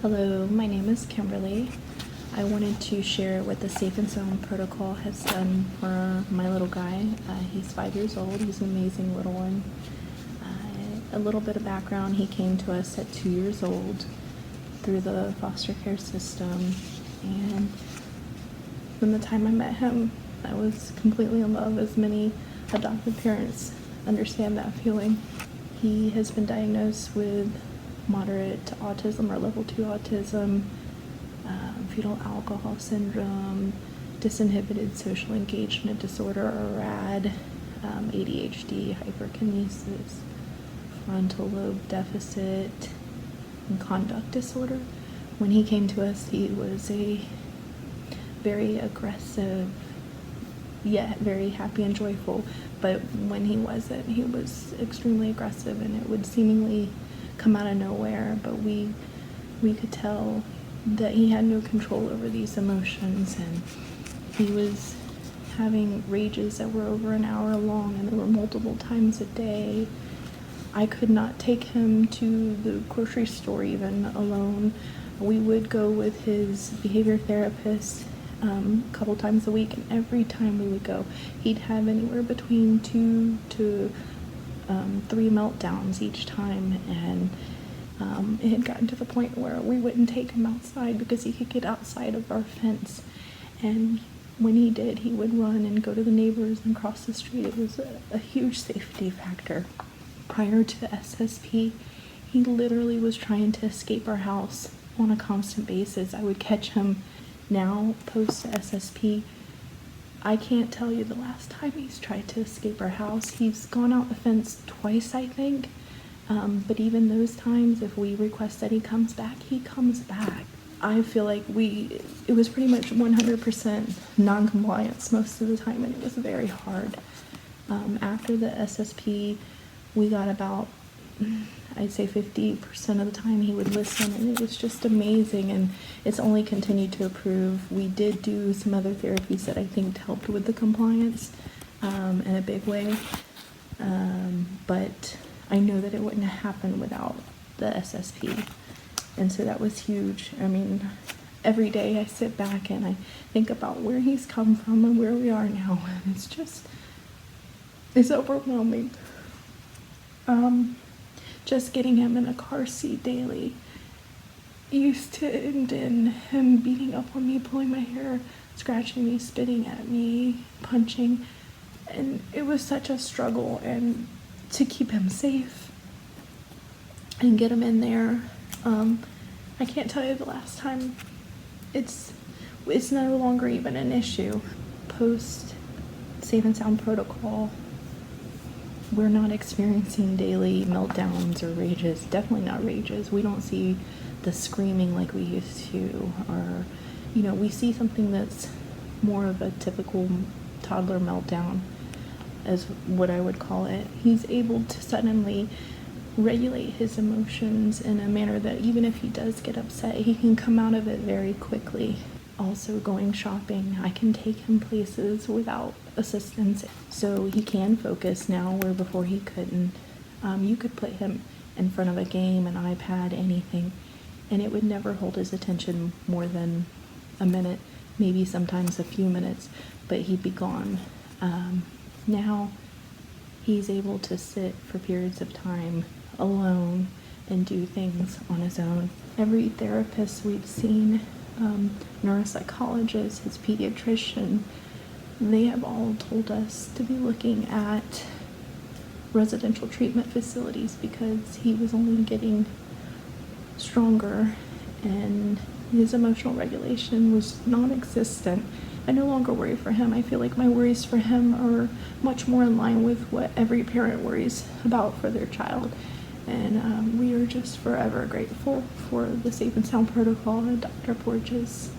Hello, my name is Kimberly. I wanted to share what the Safe and Sound protocol has done for my little guy. He's 5 years old. He's an amazing little one. A little bit of background, he came to us at 2 years old through the foster care system. And from the time I met him, I was completely in love, as many adoptive parents understand that feeling. He has been diagnosed with moderate to autism or level 2 autism, fetal alcohol syndrome, disinhibited social engagement disorder or RAD, ADHD, hyperkinesis, frontal lobe deficit, and conduct disorder. When he came to us, he was a very aggressive, yet very happy and joyful, but when he wasn't, he was extremely aggressive, and it would seemingly come out of nowhere, but we could tell that he had no control over these emotions, and he was having rages that were over an hour long, and there were multiple times a day. I could not take him to the grocery store even alone. We would go with his behavior therapist a couple times a week, and every time we would go, he'd have anywhere between 2 to 3 meltdowns each time, and it had gotten to the point where we wouldn't take him outside because he could get outside of our fence, and when he did, he would run and go to the neighbors and cross the street. It was a huge safety factor. Prior to SSP, he literally was trying to escape our house on a constant basis. I would catch him. Now, post SSP, I can't tell you the last time he's tried to escape our house. He's gone out the fence twice, I think. But even those times, if we request that he comes back, he comes back. I feel like it was pretty much 100% non-compliance most of the time, and it was very hard. After the SSP, we got about, I'd say 50% of the time he would listen, and it was just amazing, and it's only continued to improve. We did do some other therapies that I think helped with the compliance in a big way, but I know that it wouldn't have happened without the SSP, and so that was huge. I mean, every day I sit back and I think about where he's come from and where we are now, and it's overwhelming. Just getting him in a car seat daily used to end in him beating up on me, pulling my hair, scratching me, spitting at me, punching, and it was such a struggle. And to keep him safe and get him in there, I can't tell you the last time. It's no longer even an issue. Post Safe and Sound protocol, we're not experiencing daily meltdowns or rages. Definitely not rages. We don't see the screaming like we used to, or, we see something that's more of a typical toddler meltdown, as what I would call it. He's able to suddenly regulate his emotions in a manner that even if he does get upset, he can come out of it very quickly. Also, going shopping, I can take him places without assistance, so he can focus now where before he couldn't. You could put him in front of a game, an iPad, anything, and it would never hold his attention more than a minute, maybe sometimes a few minutes, but he'd be gone. Now he's able to sit for periods of time alone and do things on his own. Every therapist we've seen, neuropsychologist, his pediatrician, they have all told us to be looking at residential treatment facilities because he was only getting stronger and his emotional regulation was non-existent. I no longer worry for him. I feel like my worries for him are much more in line with what every parent worries about for their child. And we are just forever grateful for the Safe and Sound protocol and Dr. Porges.